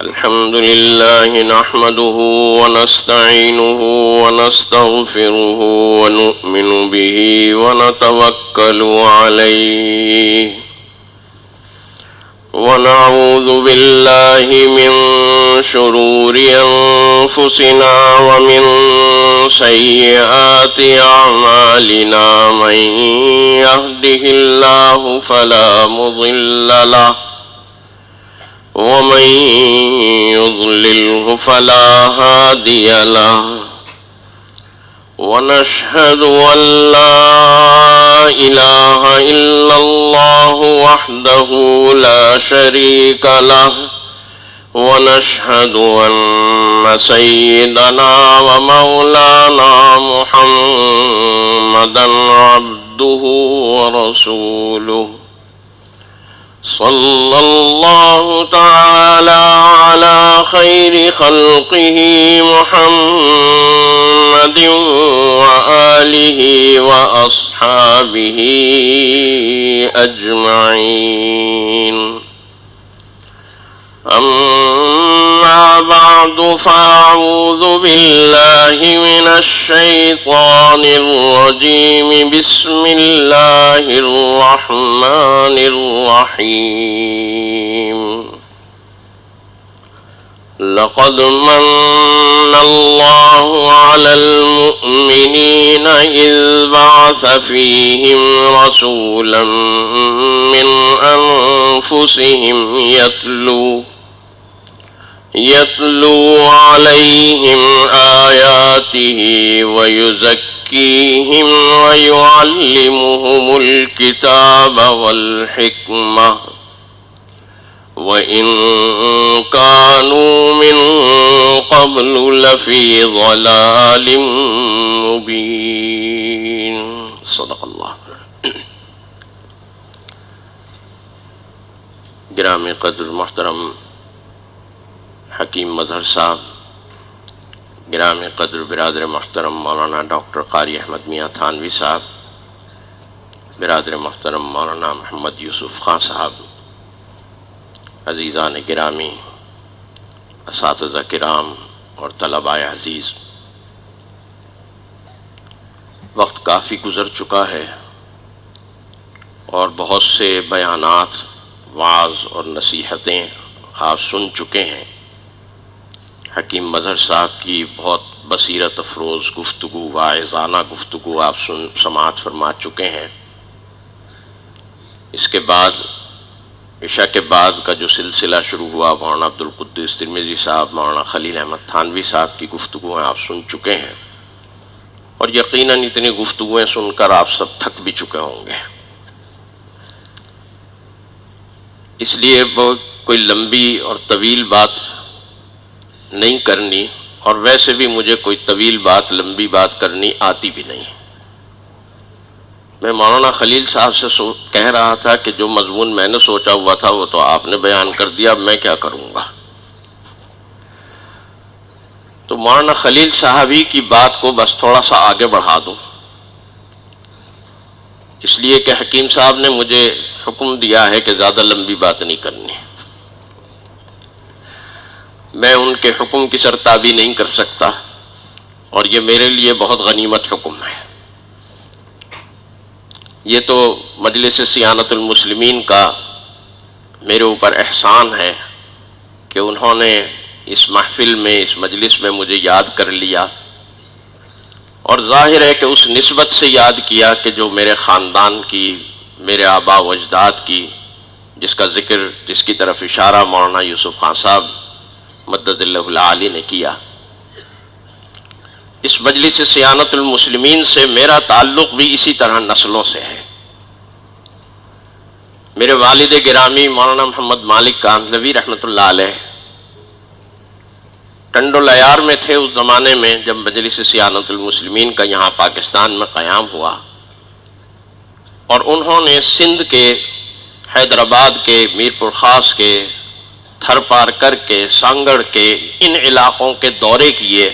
الحمد لله نحمده ونستعينه ونستغفره ونؤمن به ونتوكل عليه ونعوذ بالله من شرور أنفسنا ومن سيئات أعمالنا من يهده الله فلا مضل له ومن يضلله فلا هادي له ونشهد أن لا إله إلا الله وحده لا شريك له ونشهد أن سيدنا ومولانا محمدا عبده ورسوله صلى الله تعالى على خير خلقه محمد وآله وأصحابه أجمعين أما بعد فأعوذ بالله من الشيطان الرجيم بسم الله الرحمن الرحيم لقد من الله على المؤمنين إذ بعث فيهم رسولا من أنفسهم يتلو عليهم آياته ويزكيهم ويعلمهم الكتاب والحكمة وإن كانوا من قبل لفي ضلال مبين صدق اللہ. گرامی قدر محترم حکیم مظہر صاحب، گرامی قدر برادر محترم مولانا ڈاکٹر قاری احمد میاں تھانوی صاحب، برادر محترم مولانا محمد یوسف خان صاحب، عزیزان گرامی، اساتذہ کرام اور طلباء عزیز، وقت کافی گزر چکا ہے اور بہت سے بیانات، وعظ اور نصیحتیں آپ سن چکے ہیں. حکیم مظہر صاحب کی بہت بصیرت افروز گفتگو، واعظانہ گفتگو آپ سماعت فرما چکے ہیں. اس کے بعد عشاء کے بعد کا جو سلسلہ شروع ہوا، مولانا عبدالقدوس ترمذی صاحب، مولانا خلیل احمد تھانوی صاحب کی گفتگویں آپ سن چکے ہیں اور یقیناً اتنی گفتگویں سن کر آپ سب تھک بھی چکے ہوں گے. اس لیے وہ کوئی لمبی اور طویل بات نہیں کرنی، اور ویسے بھی مجھے کوئی طویل بات، لمبی بات کرنی آتی بھی نہیں. میں مولانا خلیل صاحب سے کہہ رہا تھا کہ جو مضمون میں نے سوچا ہوا تھا وہ تو آپ نے بیان کر دیا، اب میں کیا کروں گا. تو مولانا خلیل صاحب ہی کی بات کو بس تھوڑا سا آگے بڑھا دوں، اس لیے کہ حکیم صاحب نے مجھے حکم دیا ہے کہ زیادہ لمبی بات نہیں کرنی. میں ان کے حکم کی سرتابی نہیں کر سکتا اور یہ میرے لیے بہت غنیمت حکم ہے. یہ تو مجلس صیانت المسلمین کا میرے اوپر احسان ہے کہ انہوں نے اس محفل میں، اس مجلس میں مجھے یاد کر لیا، اور ظاہر ہے کہ اس نسبت سے یاد کیا کہ جو میرے خاندان کی، میرے آبا و اجداد کی، جس کا ذکر، جس کی طرف اشارہ مولانا یوسف خان صاحب مدد اللہ العالی نے کیا. اس مجلس صیانت المسلمین سے میرا تعلق بھی اسی طرح نسلوں سے ہے. میرے والد گرامی مولانا محمد مالک کاندھلوی رحمۃ اللہ علیہ ٹنڈولیار میں تھے اس زمانے میں جب مجلس صیانت المسلمین کا یہاں پاکستان میں قیام ہوا، اور انہوں نے سندھ کے، حیدرآباد کے، میر پور خاص کے، تھر پارکر کے، سانگڑ کے، ان علاقوں کے دورے کیے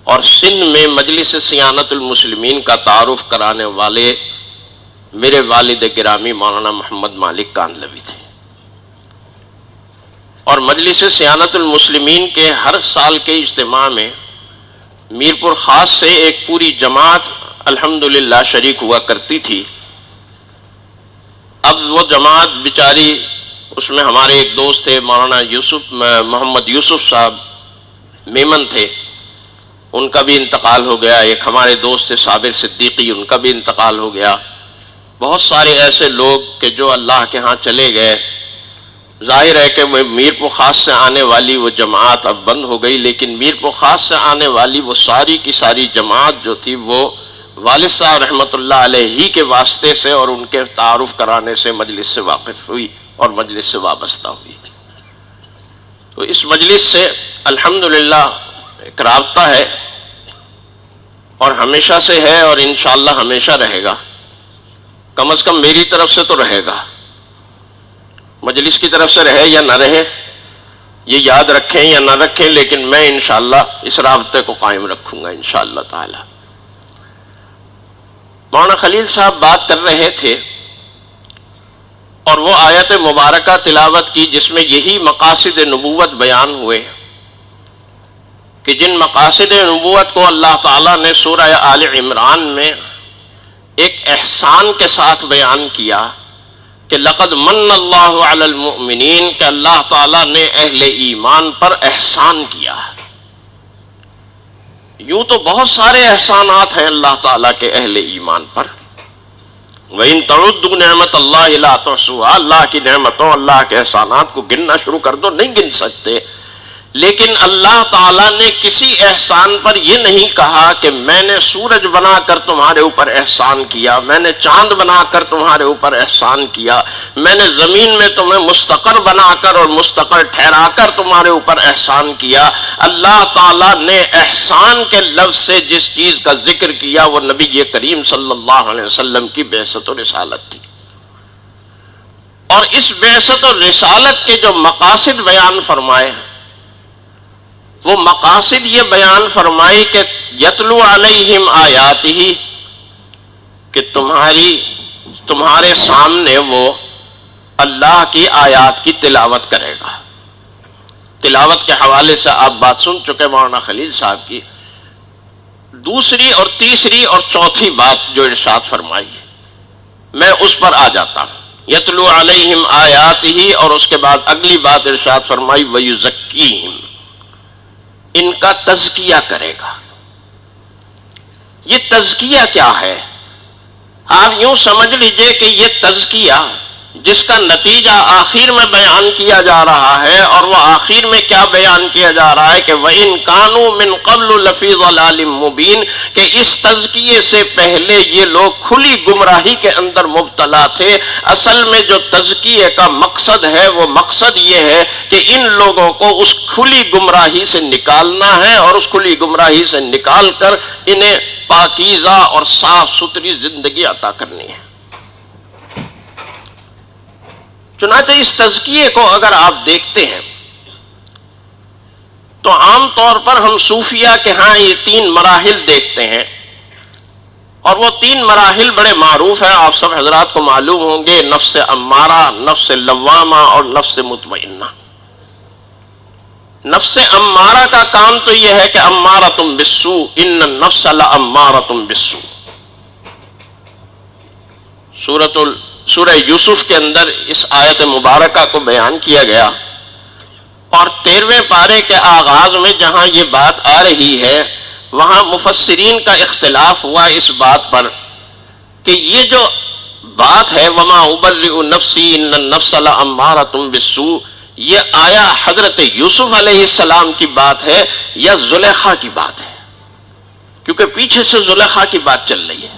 اور سندھ میں مجلس صیانت المسلمین کا تعارف کرانے والے میرے والد گرامی مولانا محمد مالک کاندھلوی تھے. اور مجلس صیانت المسلمین کے ہر سال کے اجتماع میں میرپور خاص سے ایک پوری جماعت الحمدللہ شریک ہوا کرتی تھی۔ اب وہ جماعت بیچاری، اس میں ہمارے ایک دوست تھے مولانا محمد یوسف صاحب میمن تھے، ان کا بھی انتقال ہو گیا۔ ایک ہمارے دوست تھے صابر صدیقی، ان کا بھی انتقال ہو گیا۔ بہت سارے ایسے لوگ کہ جو اللہ کے ہاں چلے گئے۔ ظاہر ہے کہ وہ میرپور خاص سے آنے والی وہ جماعت اب بند ہو گئی، لیکن میرپور خاص سے آنے والی وہ ساری کی ساری جماعت جو تھی وہ والد صاحب رحمۃ اللہ علیہ ہی کے واسطے سے اور ان کے تعارف کرانے سے مجلس سے واقف ہوئی اور مجلس سے وابستہ ہوئی۔ تو اس مجلس سے الحمدللہ ایک رابطہ ہے اور ہمیشہ سے ہے اور انشاءاللہ ہمیشہ رہے گا، کم از کم میری طرف سے تو رہے گا۔ مجلس کی طرف سے رہے یا نہ رہے، یہ یاد رکھیں یا نہ رکھیں، لیکن میں انشاءاللہ اس رابطے کو قائم رکھوں گا انشاءاللہ تعالی۔ مولانا خلیل صاحب بات کر رہے تھے اور وہ آیت مبارکہ تلاوت کی جس میں یہی مقاصد نبوت بیان ہوئے کہ جن مقاصد نبوت کو اللہ تعالیٰ نے سورہ آل عمران میں ایک احسان کے ساتھ بیان کیا کہ لقد من اللہ علی المؤمنین، کہ اللہ تعالیٰ نے اہل ایمان پر احسان کیا۔ یوں تو بہت سارے احسانات ہیں اللہ تعالیٰ کے اہل ایمان پر۔ وَإِن تَعُدُّوا نِعْمَتَ اللَّهِ لَا تُحْصُوهَا، اللہ کی نعمتوں، اللہ کے احسانات کو گننا شروع کر دو، نہیں گن سکتے۔ لیکن اللہ تعالیٰ نے کسی احسان پر یہ نہیں کہا کہ میں نے سورج بنا کر تمہارے اوپر احسان کیا، میں نے چاند بنا کر تمہارے اوپر احسان کیا، میں نے زمین میں تمہیں مستقر بنا کر اور مستقر ٹھہرا کر تمہارے اوپر احسان کیا۔ اللہ تعالیٰ نے احسان کے لفظ سے جس چیز کا ذکر کیا وہ نبی کریم صلی اللہ علیہ وسلم کی بعثت و رسالت تھی۔ اور اس بعثت و رسالت کے جو مقاصد بیان فرمائے، وہ مقاصد یہ بیان فرمائی کہ یتلو علیہم آیاتہ، کہ تمہارے سامنے وہ اللہ کی آیات کی تلاوت کرے گا۔ تلاوت کے حوالے سے آپ بات سن چکے مولانا خلیل صاحب کی۔ دوسری اور تیسری اور چوتھی بات جو ارشاد فرمائی ہے میں اس پر آ جاتا ہوں۔ یتلو علیہم آیاتہ، اور اس کے بعد اگلی بات ارشاد فرمائی ویزکیہم، ان کا تزکیہ کرے گا۔ یہ تزکیہ کیا ہے؟ آپ یوں سمجھ لیجئے کہ یہ تزکیہ جس کا نتیجہ آخر میں بیان کیا جا رہا ہے، اور وہ آخر میں کیا بیان کیا جا رہا ہے کہ وَإِن كَانُوا مِن قَبْلُ لَفِي ضَلَالٍ مُبِينٍ، کہ اس تزکیے سے پہلے یہ لوگ کھلی گمراہی کے اندر مبتلا تھے۔ اصل میں جو تزکیے کا مقصد ہے وہ مقصد یہ ہے کہ ان لوگوں کو اس کھلی گمراہی سے نکالنا ہے، اور اس کھلی گمراہی سے نکال کر انہیں پاکیزہ اور صاف ستھری زندگی عطا کرنی ہے۔ چنانچہ اس تزکیے کو اگر آپ دیکھتے ہیں تو عام طور پر ہم صوفیہ کے ہاں یہ 3 مراحل دیکھتے ہیں، اور وہ 3 مراحل بڑے معروف ہیں، آپ سب حضرات کو معلوم ہوں گے، نفس امارہ، نفس لوامہ اور نفس مطمئنہ۔ نفس امارہ کا کام تو یہ ہے کہ امارۃ بالسوء، ان النفس لامارۃ بالسوء۔ سورہ یوسف کے اندر اس آیت مبارکہ کو بیان کیا گیا، اور 13ویں پارے کے آغاز میں جہاں یہ بات آ رہی ہے وہاں مفسرین کا اختلاف ہوا اس بات پر کہ یہ جو بات ہے وَمَا أُبَرِّئُ نَفْسِي إِنَّ النَّفْسَ لَأَمَّارَةٌ بِالسُّوءِ، یہ آیا حضرت یوسف علیہ السلام کی بات ہے یا زلیخا کی بات ہے؟ کیونکہ پیچھے سے زلیخا کی بات چل رہی ہے۔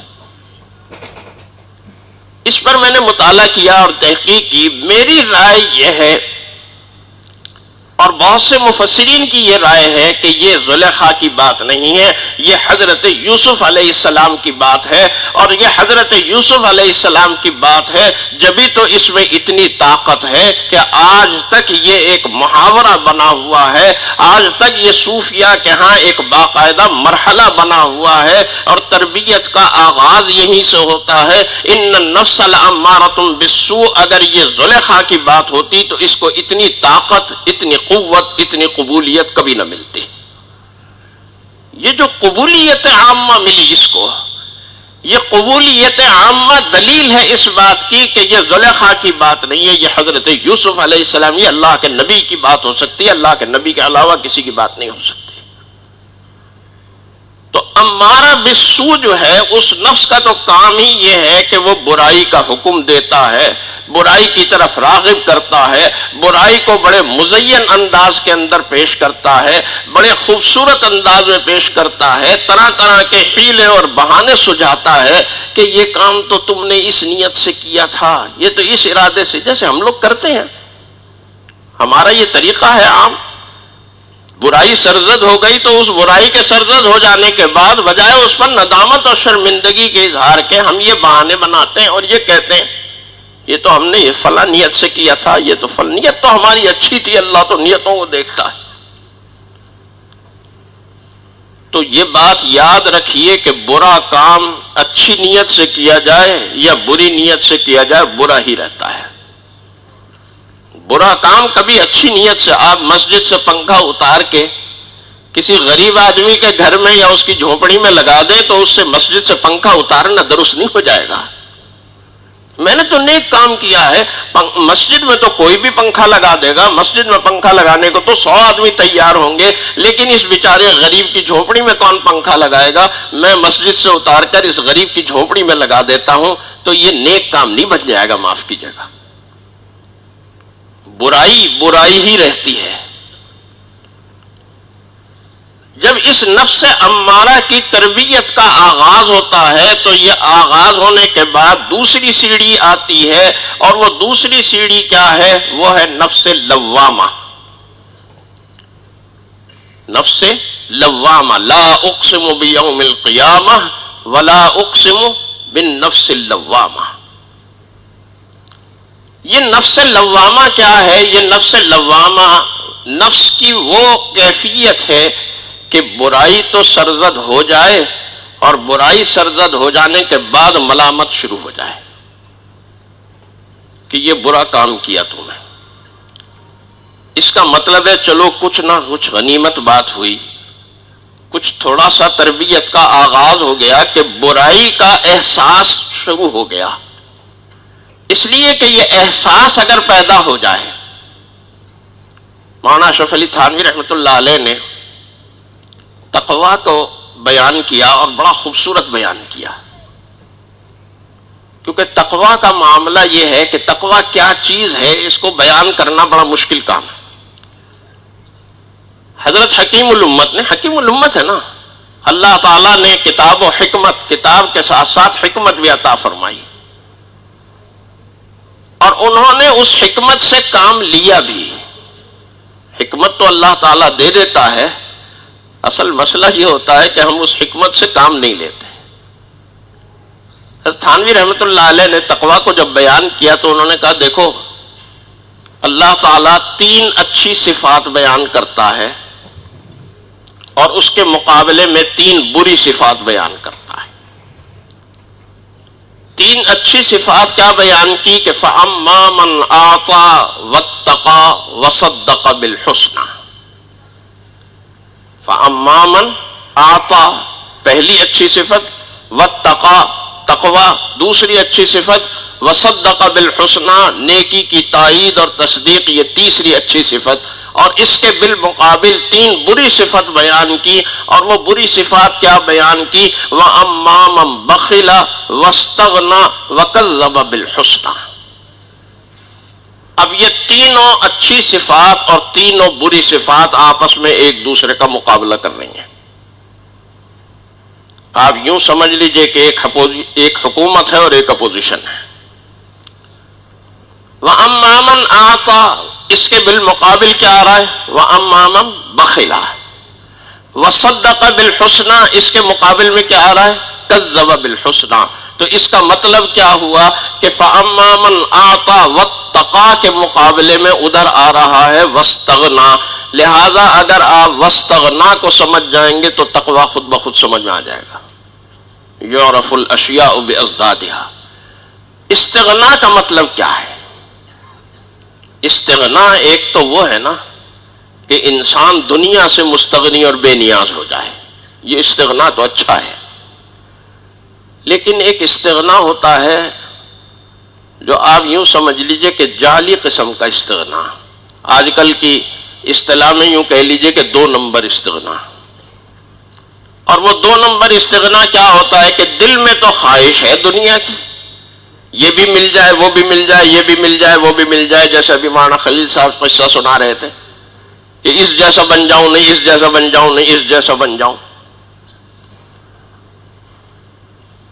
اس پر میں نے مطالعہ کیا اور تحقیق کی۔ میری رائے یہ ہے، اور بہت سے مفسرین کی یہ رائے ہے کہ یہ زلیخا کی بات نہیں ہے، یہ حضرت یوسف علیہ السلام کی بات ہے، اور یہ حضرت یوسف علیہ السلام کی بات ہے جبھی تو اس میں اتنی طاقت ہے کہ آج تک یہ ایک محاورہ بنا ہوا ہے، آج تک یہ صوفیہ کے ہاں ایک باقاعدہ مرحلہ بنا ہوا ہے، اور تربیت کا آغاز یہیں سے ہوتا ہے۔ ان النفس لامارۃ بالسوء، اگر یہ زلیخا کی بات ہوتی تو اس کو اتنی طاقت، اتنی قوت، اتنی قبولیت کبھی نہ ملتی۔ یہ جو قبولیت عامہ ملی اس کو، یہ قبولیت عامہ دلیل ہے اس بات کی کہ یہ زلیخا کی بات نہیں ہے، یہ حضرت یوسف علیہ السلام، یہ اللہ کے نبی کی بات ہو سکتی ہے، اللہ کے نبی کے علاوہ کسی کی بات نہیں ہو سکتی۔ تو امارہ بالسوء جو ہے اس نفس کا تو کام ہی یہ ہے کہ وہ برائی کا حکم دیتا ہے، برائی کی طرف راغب کرتا ہے، برائی کو بڑے مزین انداز کے اندر پیش کرتا ہے، بڑے خوبصورت انداز میں پیش کرتا ہے، طرح طرح کے حیلے اور بہانے سجاتا ہے کہ یہ کام تو تم نے اس نیت سے کیا تھا، یہ تو اس ارادے سے، جیسے ہم لوگ کرتے ہیں، ہمارا یہ طریقہ ہے عام۔ برائی سرزد ہو گئی تو اس برائی کے سرزد ہو جانے کے بعد بجائے اس پر ندامت اور شرمندگی کے اظہار کے ہم یہ بہانے بناتے ہیں اور یہ کہتے ہیں یہ تو ہم نے یہ فلاں نیت سے کیا تھا، یہ تو نیت تو ہماری اچھی تھی، اللہ تو نیتوں کو دیکھتا ہے۔ تو یہ بات یاد رکھیے کہ برا کام اچھی نیت سے کیا جائے یا بری نیت سے کیا جائے برا ہی رہتا ہے۔ برا کام کبھی اچھی نیت سے، آپ مسجد سے پنکھا اتار کے کسی غریب آدمی کے گھر میں یا اس کی جھونپڑی میں لگا دیں تو اس سے مسجد سے پنکھا اتارنا درست نہیں ہو جائے گا۔ میں نے تو نیک کام کیا ہے، مسجد میں تو کوئی بھی پنکھا لگا دے گا، مسجد میں پنکھا لگانے کو تو 100 آدمی تیار ہوں گے، لیکن اس بیچارے غریب کی جھونپڑی میں کون پنکھا لگائے گا؟ میں مسجد سے اتار کر اس غریب کی جھونپڑی میں لگا دیتا ہوں، تو یہ نیک کام نہیں بن جائے گا، معاف کیجیے گا۔ برائی برائی ہی رہتی ہے۔ جب اس نفس امارہ کی تربیت کا آغاز ہوتا ہے تو یہ آغاز ہونے کے بعد دوسری سیڑھی آتی ہے، اور وہ دوسری سیڑھی کیا ہے؟ وہ ہے نفس لوامہ۔ نفس لوامہ، لا اقسم بیوم القیامہ ولا اقسم بالنفس اللوامہ۔ یہ نفس لوامہ کیا ہے؟ یہ نفس لوامہ نفس کی وہ کیفیت ہے کہ برائی تو سرزد ہو جائے، اور برائی سرزد ہو جانے کے بعد ملامت شروع ہو جائے کہ یہ برا کام کیا تم نے۔ اس کا مطلب ہے چلو کچھ نہ کچھ غنیمت بات ہوئی، کچھ تھوڑا سا تربیت کا آغاز ہو گیا کہ برائی کا احساس شروع ہو گیا۔ اس لیے کہ یہ احساس اگر پیدا ہو جائے، مولانا اشرف علی تھانوی رحمۃ اللہ علیہ نے تقویٰ کو بیان کیا اور بڑا خوبصورت بیان کیا، کیونکہ تقویٰ کا معاملہ یہ ہے کہ تقویٰ کیا چیز ہے اس کو بیان کرنا بڑا مشکل کام ہے۔ حضرت حکیم الامت نے، حکیم الامت ہے نا، اللہ تعالیٰ نے کتاب و حکمت، کتاب کے ساتھ ساتھ حکمت بھی عطا فرمائی، اور انہوں نے اس حکمت سے کام لیا بھی۔ حکمت تو اللہ تعالیٰ دے دیتا ہے، اصل مسئلہ یہ ہوتا ہے کہ ہم اس حکمت سے کام نہیں لیتے۔ حضرت تھانوی رحمۃ اللہ علیہ نے تقویٰ کو جب بیان کیا تو انہوں نے کہا دیکھو اللہ تعالیٰ 3 اچھی صفات بیان کرتا ہے اور اس کے مقابلے میں 3 بری صفات بیان کرتا ہے۔ 3 اچھی صفات کیا بیان کی کہ فَأَمَّا مَنْ أَعْطَى وَاتَّقَى وَصَدَّقَ بِالْحُسْنَى۔ فَأَمَّا مَنْ أَعْطَى پہلی اچھی صفت، وَاتَّقَى تقوی دوسری اچھی صفت، وَصَدَّقَ بِالْحُسْنَى نیکی کی تائید اور تصدیق یہ تیسری اچھی صفت، اور اس کے بالمقابل 3 بری صفت بیان کی، اور وہ بری صفات کیا بیان کی؟ وَأَمَّا مَنْ بَخِلَ وَاسْتَغْنَى وَكَذَّبَ بِالْحُسْنَى۔ اب یہ تینوں اچھی صفات اور تینوں بری صفات آپس میں ایک دوسرے کا مقابلہ کر رہی ہیں۔ آپ یوں سمجھ لیجئے کہ ایک حکومت ہے اور ایک اپوزیشن ہے۔ وَأَمَّا مَنْ أَعْطَى، اس کے بالمقابل کیا آ رہا ہے؟ وَأَمَّا مَنْ بَخِلَ، وَصَدَّقَ بِالْحُسْنَى، اس کے مقابل میں کیا آ رہا ہے؟ کذب بالحسنى۔ تو اس کا مطلب کیا ہوا کہ فَأَمَّا مَنْ أَعْطَى وَاتَّقَى کے مقابلے میں ادھر آ رہا ہے وَاسْتَغْنَى۔ لہذا اگر آپ وَاسْتَغْنَى کو سمجھ جائیں گے تو تقوی خود بخود سمجھ میں آ جائے گا۔ يُعْرَفُ الْأَشْيَاءُ بِأَضْدَادِهَا۔ استغنا کا مطلب کیا ہے؟ استغنا ایک تو وہ ہے نا کہ انسان دنیا سے مستغنی اور بے نیاز ہو جائے، یہ استغنا تو اچھا ہے، لیکن ایک استغنا ہوتا ہے جو آپ یوں سمجھ لیجئے کہ جعلی قسم کا استغنا، آج کل کی اصطلاح میں یوں کہہ لیجئے کہ 2 نمبر استغنا۔ اور وہ 2 نمبر استغنا کیا ہوتا ہے کہ دل میں تو خواہش ہے دنیا کی، یہ بھی مل جائے وہ بھی مل جائے، یہ بھی مل جائے وہ بھی مل جائے، جیسے ابھی مولانا خلیل صاحب قصہ سنا رہے تھے کہ اس جیسا بن جاؤں نہیں، اس جیسا بن جاؤں نہیں، اس جیسا بن جاؤں،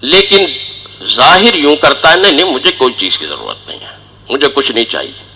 لیکن ظاہر یوں کرتا ہے نہیں مجھے کوئی چیز کی ضرورت نہیں ہے، مجھے کچھ نہیں چاہیے۔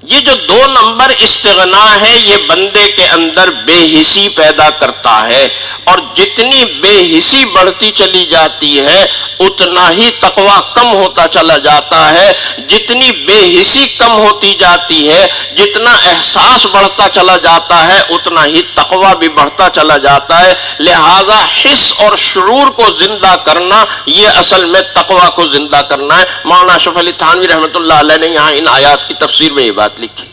یہ جو 2 نمبر استغنا ہے یہ بندے کے اندر بے حسی پیدا کرتا ہے، اور جتنی بے حسی بڑھتی چلی جاتی ہے اتنا ہی تقوی کم ہوتا چلا جاتا ہے، جتنی بے حسی کم ہوتی جاتی ہے، جتنا احساس بڑھتا چلا جاتا ہے اتنا ہی تقوی بھی بڑھتا چلا جاتا ہے۔ لہذا حس اور شعور کو زندہ کرنا یہ اصل میں تقوی کو زندہ کرنا ہے۔ مولانا اشرف علی تھانوی رحمۃ اللہ علیہ نے یہاں ان آیات کی تفسیر میں یہ بات لکھی۔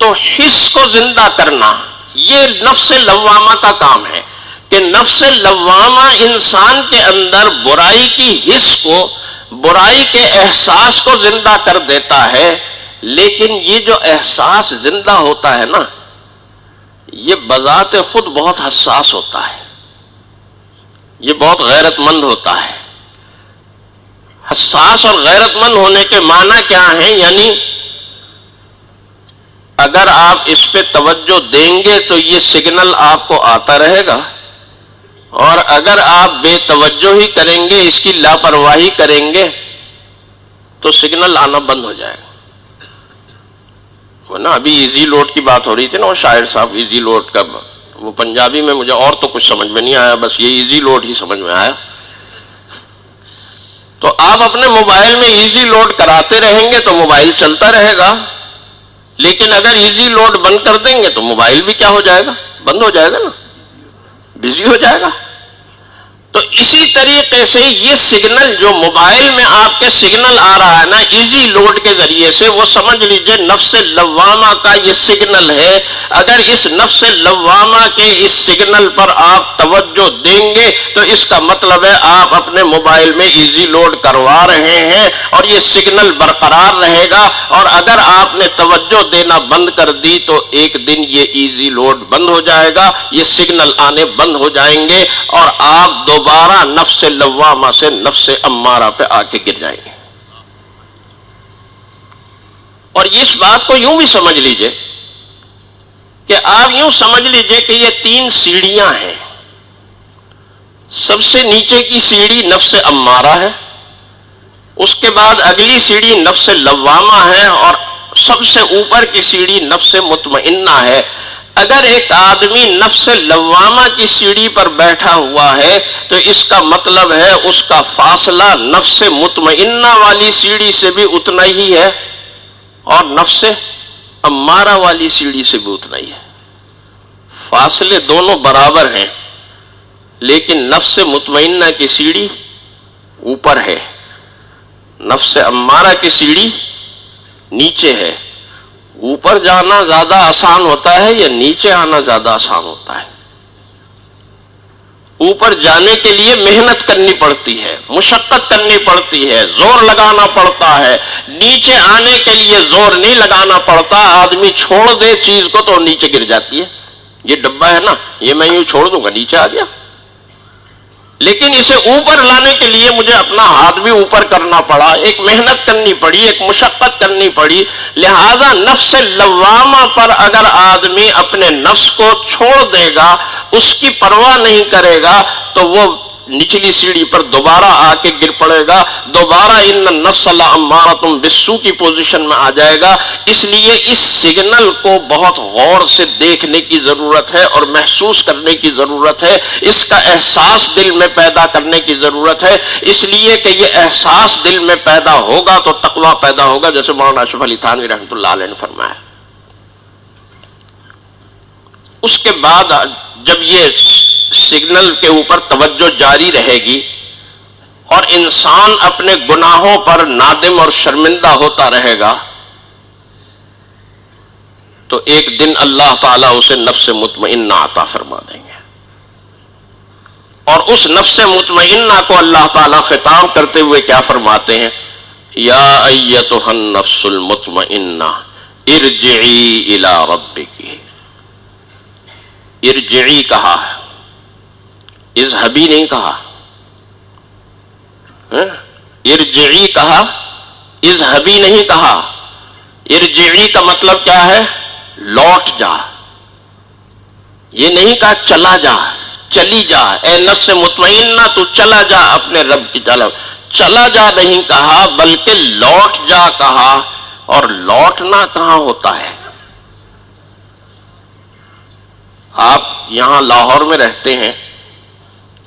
تو حس کو زندہ کرنا یہ نفس لوامہ کا کام ہے کہ نفس لوامہ انسان کے اندر برائی کی حس کو، برائی کے احساس کو زندہ کر دیتا ہے، لیکن یہ جو احساس زندہ ہوتا ہے نا یہ بذات خود بہت حساس ہوتا ہے، یہ بہت غیرت مند ہوتا ہے۔ حساس اور غیرت مند ہونے کے معنی کیا ہیں؟ یعنی اگر آپ اس پہ توجہ دیں گے تو یہ سگنل آپ کو آتا رہے گا، اور اگر آپ بے توجہ ہی کریں گے، اس کی لاپرواہی کریں گے تو سگنل آنا بند ہو جائے گا۔ وہ نا ابھی ایزی لوڈ کی بات ہو رہی تھی نا، وہ شاعر صاحب ایزی لوڈ کا، وہ پنجابی میں مجھے اور تو کچھ سمجھ میں نہیں آیا، بس یہ ایزی لوڈ ہی سمجھ میں آیا۔ تو آپ اپنے موبائل میں ایزی لوڈ کراتے رہیں گے تو موبائل چلتا رہے گا، لیکن اگر ایزی لوڈ بند کر دیں گے تو موبائل بھی کیا ہو جائے گا؟ بند ہو جائے گا نا، بزی ہو جائے گا۔ تو اسی طریقے سے یہ سگنل جو موبائل میں آپ کے سگنل آ رہا ہے نا ایزی لوڈ کے ذریعے سے، وہ سمجھ لیجئے نفس لوامہ کا یہ سگنل ہے۔ اگر اس نفس لوامہ کے اس سگنل پر آپ توجہ دیں گے تو اس کا مطلب ہے آپ اپنے موبائل میں ایزی لوڈ کروا رہے ہیں، اور یہ سگنل برقرار رہے گا، اور اگر آپ نے توجہ دینا بند کر دی تو ایک دن یہ ایزی لوڈ بند ہو جائے گا، یہ سگنل آنے بند ہو جائیں گے، اور آپ دوبارہ نفس لوامہ سے نفس امارہ پہ آ کے گر جائیں گے۔ اور اس بات کو یوں بھی سمجھ لیجئے کہ آپ یوں سمجھ لیجئے کہ یہ 3 سیڑھیاں ہیں۔ سب سے نیچے کی سیڑھی نفس امارہ ہے، اس کے بعد اگلی سیڑھی نفس لوامہ ہے، اور سب سے اوپر کی سیڑھی نفس مطمئنہ ہے۔ اگر ایک آدمی نفس لوامہ کی سیڑھی پر بیٹھا ہوا ہے تو اس کا مطلب ہے اس کا فاصلہ نفس مطمئنہ والی سیڑھی سے بھی اتنا ہی ہے، اور نفس امارہ والی سیڑھی سے بھی اتنا ہی ہے۔ فاصلے دونوں برابر ہیں، لیکن نفس مطمئنہ کی سیڑھی اوپر ہے، نفس امارہ کی سیڑھی نیچے ہے۔ اوپر جانا زیادہ آسان ہوتا ہے یا نیچے آنا زیادہ آسان ہوتا ہے؟ اوپر جانے کے لیے محنت کرنی پڑتی ہے، مشقت کرنی پڑتی ہے، زور لگانا پڑتا ہے۔ نیچے آنے کے لیے زور نہیں لگانا پڑتا، آدمی چھوڑ دے چیز کو تو نیچے گر جاتی ہے۔ یہ ڈبہ ہے نا، یہ میں یوں چھوڑ دوں گا نیچے آ گیا، لیکن اسے اوپر لانے کے لیے مجھے اپنا ہاتھ بھی اوپر کرنا پڑا، ایک محنت کرنی پڑی، ایک مشقت کرنی پڑی۔ لہذا نفس لوامہ پر اگر آدمی اپنے نفس کو چھوڑ دے گا، اس کی پرواہ نہیں کرے گا، تو وہ نچلی سیڑھی پر دوبارہ آ کے گر پڑے گا، دوبارہ ان النفس لامارۃ بالسوء کی پوزیشن میں آ جائے گا۔ اس لیے اس سگنل کو بہت غور سے دیکھنے کی ضرورت ہے اور محسوس کرنے کی ضرورت ہے، اس کا احساس دل میں پیدا کرنے کی ضرورت ہے۔ اس لیے کہ یہ احساس دل میں پیدا ہوگا تو تقویٰ پیدا ہوگا، جیسے مولانا اشرف علی تھانوی رحمۃ اللہ علیہ نے فرمایا۔ اس کے بعد جب یہ سگنل کے اوپر توجہ جاری رہے گی اور انسان اپنے گناہوں پر نادم اور شرمندہ ہوتا رہے گا، تو ایک دن اللہ تعالیٰ اسے نفس مطمئنہ عطا فرما دیں گے، اور اس نفس مطمئنہ کو اللہ تعالیٰ خطاب کرتے ہوئے کیا فرماتے ہیں؟ یا ایتھا النفس المطمئنہ ارجعی الی ربک۔ ارجعی کہا ہے، اذهبی نہیں کہا، ارجعی کہا، اذهبی نہیں کہا۔ ارجعی کا مطلب کیا ہے؟ لوٹ جا۔ یہ نہیں کہا چلا جا، چلی جا، اے نفس مطمئنہ تو چلا جا اپنے رب کی طرف۔ چلا جا نہیں کہا بلکہ لوٹ جا کہا، اور لوٹنا کہاں ہوتا ہے؟ آپ یہاں لاہور میں رہتے ہیں،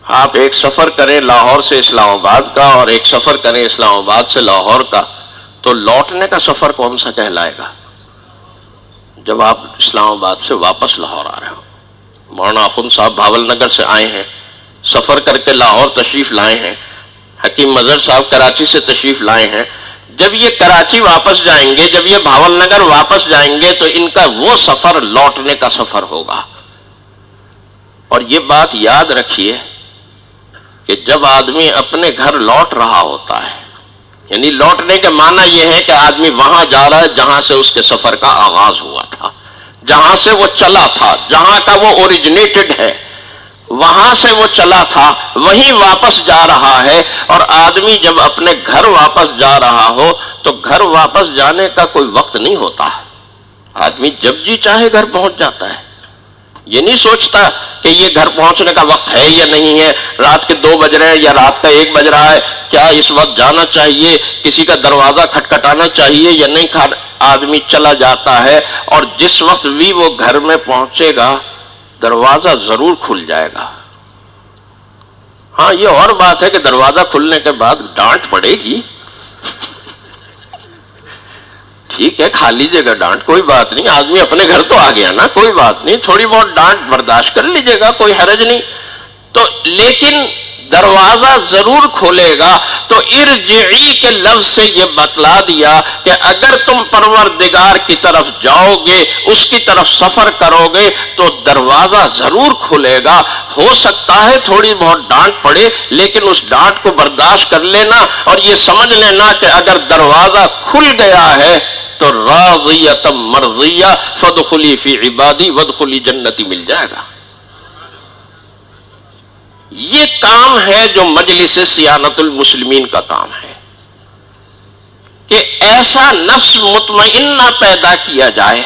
آپ ایک سفر کریں لاہور سے اسلام آباد کا اور ایک سفر کریں اسلام آباد سے لاہور کا، تو لوٹنے کا سفر کون سا کہلائے گا؟ جب آپ اسلام آباد سے واپس لاہور آ رہے ہو۔ مولانا اخن صاحب بھاول نگر سے آئے ہیں، سفر کر کے لاہور تشریف لائے ہیں، حکیم مظہر صاحب کراچی سے تشریف لائے ہیں۔ جب یہ کراچی واپس جائیں گے، جب یہ بھاول نگر واپس جائیں گے، تو ان کا وہ سفر لوٹنے کا سفر ہوگا۔ اور یہ بات یاد رکھیے کہ جب آدمی اپنے گھر لوٹ رہا ہوتا ہے، یعنی لوٹنے کے معنی یہ ہے کہ آدمی وہاں جا رہا ہے جہاں سے اس کے سفر کا آغاز ہوا تھا، جہاں سے وہ چلا تھا، جہاں کا وہ اوریجنیٹڈ ہے، وہاں سے وہ چلا تھا، وہیں واپس جا رہا ہے۔ اور آدمی جب اپنے گھر واپس جا رہا ہو تو گھر واپس جانے کا کوئی وقت نہیں ہوتا، آدمی جب جی چاہے گھر پہنچ جاتا ہے، یہ نہیں سوچتا کہ یہ گھر پہنچنے کا وقت ہے یا نہیں ہے، رات کے 2 بج رہے ہیں یا رات کا 1 بج رہا ہے، کیا اس وقت جانا چاہیے، کسی کا دروازہ کھٹکھٹانا چاہیے یا نہیں۔ آدمی چلا جاتا ہے، اور جس وقت بھی وہ گھر میں پہنچے گا دروازہ ضرور کھل جائے گا۔ ہاں یہ اور بات ہے کہ دروازہ کھلنے کے بعد ڈانٹ پڑے گی، ٹھیک ہے کھا لیجیے گا ڈانٹ، کوئی بات نہیں، آدمی اپنے گھر تو آ گیا نا، کوئی بات نہیں، تھوڑی بہت ڈانٹ برداشت کر لیجیے گا، کوئی حرج نہیں۔ تو لیکن دروازہ ضرور کھولے گا۔ تو ارجعی کے لفظ سے یہ بتلا دیا کہ اگر تم پروردگار کی طرف جاؤ گے، اس کی طرف سفر کرو گے، تو دروازہ ضرور کھلے گا۔ ہو سکتا ہے تھوڑی بہت ڈانٹ پڑے، لیکن اس ڈانٹ کو برداشت کر لینا، اور یہ سمجھ لینا کہ اگر دروازہ کھل گیا ہے تو راضیۃ مرضیہ فادخلی فی عبادی وادخلی جنتی مل جائے گا۔ یہ کام ہے جو مجلس صیانت المسلمین کا کام ہے، کہ ایسا نفس مطمئنہ پیدا کیا جائے۔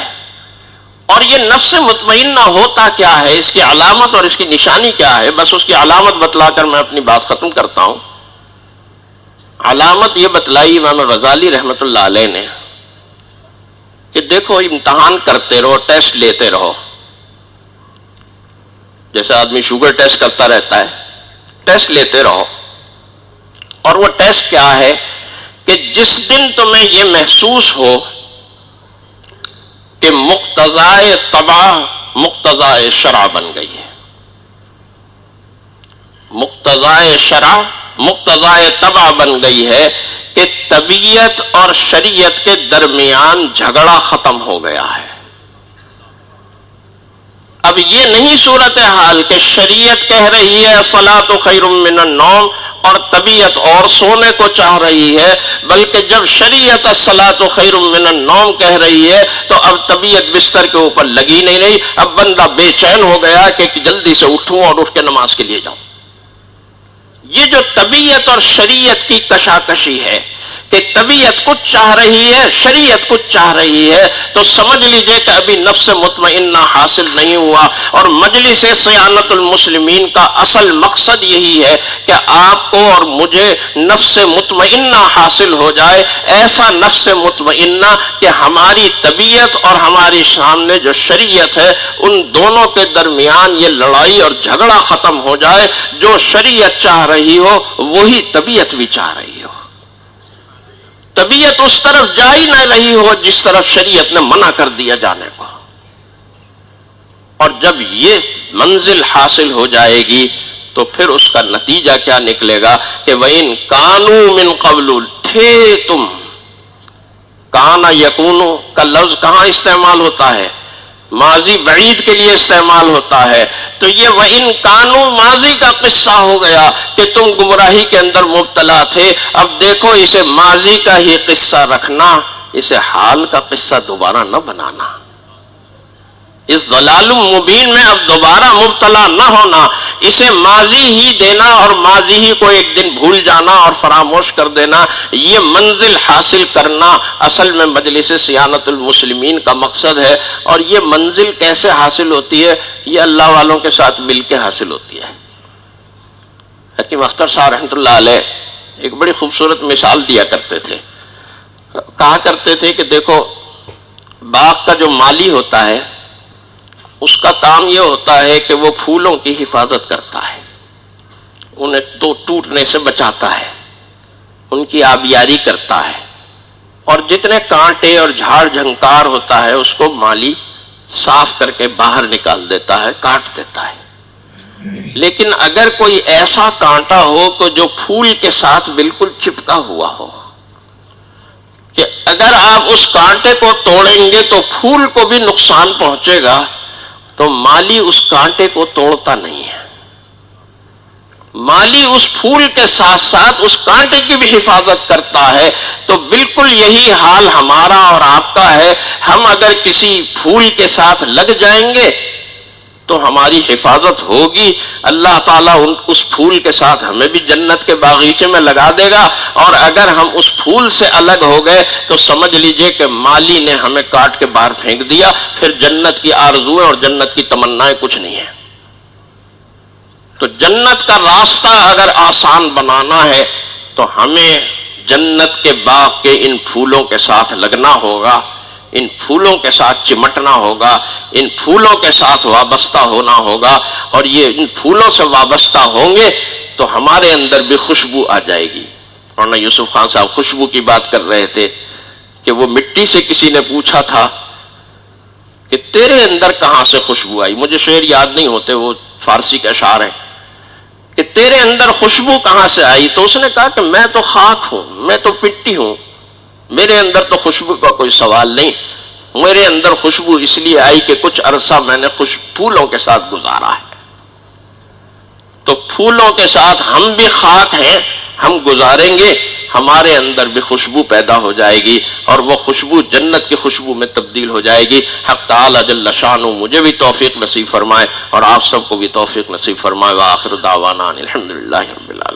اور یہ نفس مطمئنہ ہوتا کیا ہے، اس کی علامت اور اس کی نشانی کیا ہے، بس اس کی علامت بتلا کر میں اپنی بات ختم کرتا ہوں۔ علامت یہ بتلائی امام غزالی رحمۃ اللہ علیہ نے کہ دیکھو امتحان کرتے رہو، ٹیسٹ لیتے رہو، جیسے آدمی شوگر ٹیسٹ کرتا رہتا ہے، ٹیسٹ لیتے رہو۔ اور وہ ٹیسٹ کیا ہے کہ جس دن تمہیں یہ محسوس ہو کہ مقتضائے طبع مقتضائے شرع بن گئی ہے، مقتضائے شرع مقتضائے طبع بن گئی ہے، کہ طبیعت اور شریعت کے درمیان جھگڑا ختم ہو گیا ہے۔ اب یہ نہیں صورتحال کہ شریعت کہہ رہی ہے الصلاۃ خیر من النوم اور طبیعت اور سونے کو چاہ رہی ہے، بلکہ جب شریعت الصلاۃ خیر من النوم کہہ رہی ہے تو اب طبیعت بستر کے اوپر لگی نہیں رہی، اب بندہ بے چین ہو گیا کہ جلدی سے اٹھوں اور اٹھ کے نماز کے لیے جاؤں۔ یہ جو طبیعت اور شریعت کی کشاکشی ہے کہ طبیعت کچھ چاہ رہی ہے، شریعت کچھ چاہ رہی ہے، تو سمجھ لیجئے کہ ابھی نفس مطمئنہ حاصل نہیں ہوا۔ اور مجلس صیانت المسلمین کا اصل مقصد یہی ہے کہ آپ کو اور مجھے نفس مطمئنہ حاصل ہو جائے، ایسا نفس مطمئنہ کہ ہماری طبیعت اور ہماری سامنے جو شریعت ہے ان دونوں کے درمیان یہ لڑائی اور جھگڑا ختم ہو جائے۔ جو شریعت چاہ رہی ہو وہی طبیعت بھی چاہ رہی ہو، طبیعت اس طرف جا ہی نہ رہی ہو جس طرف شریعت نے منع کر دیا جانے کو۔ اور جب یہ منزل حاصل ہو جائے گی تو پھر اس کا نتیجہ کیا نکلے گا کہ وَإِن كَانُوا مِن قَبْلُ، تھے تم، کانا یکونو کا لفظ کہاں استعمال ہوتا ہے؟ ماضی بعید کے لیے استعمال ہوتا ہے۔ تو یہ وَإِن كَانُوا ماضی کا قصہ ہو گیا کہ تم گمراہی کے اندر مبتلا تھے۔ اب دیکھو اسے ماضی کا ہی قصہ رکھنا، اسے حال کا قصہ دوبارہ نہ بنانا، اس ضلال مبین میں اب دوبارہ مبتلا نہ ہونا، اسے ماضی ہی دینا اور ماضی ہی کو ایک دن بھول جانا اور فراموش کر دینا، یہ منزل حاصل کرنا اصل میں مجلس صیانت المسلمین کا مقصد ہے۔ اور یہ منزل کیسے حاصل ہوتی ہے؟ یہ اللہ والوں کے ساتھ مل کے حاصل ہوتی ہے۔ حکیم اختر صاحب رحمۃ اللہ علیہ ایک بڑی خوبصورت مثال دیا کرتے تھے، کہا کرتے تھے کہ دیکھو باغ کا جو مالی ہوتا ہے اس کا کام یہ ہوتا ہے کہ وہ پھولوں کی حفاظت کرتا ہے، انہیں تو ٹوٹنے سے بچاتا ہے، ان کی آبیاری کرتا ہے، اور جتنے کانٹے اور جھاڑ جھنکار ہوتا ہے اس کو مالی صاف کر کے باہر نکال دیتا ہے، کاٹ دیتا ہے۔ لیکن اگر کوئی ایسا کانٹا ہو کہ جو پھول کے ساتھ بالکل چپکا ہوا ہو کہ اگر آپ اس کانٹے کو توڑیں گے تو پھول کو بھی نقصان پہنچے گا، تو مالی اس کانٹے کو توڑتا نہیں ہے، مالی اس پھول کے ساتھ ساتھ اس کانٹے کی بھی حفاظت کرتا ہے۔ تو بالکل یہی حال ہمارا اور آپ کا ہے، ہم اگر کسی پھول کے ساتھ لگ جائیں گے تو ہماری حفاظت ہوگی، اللہ تعالیٰ اس پھول کے ساتھ ہمیں بھی جنت کے باغیچے میں لگا دے گا، اور اگر ہم اس پھول سے الگ ہو گئے تو سمجھ لیجئے کہ مالی نے ہمیں کاٹ کے باہر پھینک دیا، پھر جنت کی آرزویں اور جنت کی تمنائیں کچھ نہیں ہیں۔ تو جنت کا راستہ اگر آسان بنانا ہے تو ہمیں جنت کے باغ کے ان پھولوں کے ساتھ لگنا ہوگا، ان پھولوں کے ساتھ چمٹنا ہوگا، ان پھولوں کے ساتھ وابستہ ہونا ہوگا، اور یہ ان پھولوں سے وابستہ ہوں گے تو ہمارے اندر بھی خوشبو آ جائے گی۔ مولانا یوسف خان صاحب خوشبو کی بات کر رہے تھے کہ وہ مٹی سے کسی نے پوچھا تھا کہ تیرے اندر کہاں سے خوشبو آئی؟ مجھے شعر یاد نہیں ہوتے، وہ فارسی کے اشعار ہیں، کہ تیرے اندر خوشبو کہاں سے آئی؟ تو اس نے کہا کہ میں تو خاک ہوں، میں تو مٹی ہوں، میرے اندر تو خوشبو کا کوئی سوال نہیں، میرے اندر خوشبو اس لیے آئی کہ کچھ عرصہ میں نے پھولوں کے ساتھ گزارا ہے۔ تو پھولوں کے ساتھ ہم بھی خاک ہیں، ہم گزاریں گے، ہمارے اندر بھی خوشبو پیدا ہو جائے گی، اور وہ خوشبو جنت کی خوشبو میں تبدیل ہو جائے گی۔ حق تعالی جل شانہ مجھے بھی توفیق نصیب فرمائے اور آپ سب کو بھی توفیق نصیب فرمائے۔ وآخر دعوانا الحمدللہ رب العالمین۔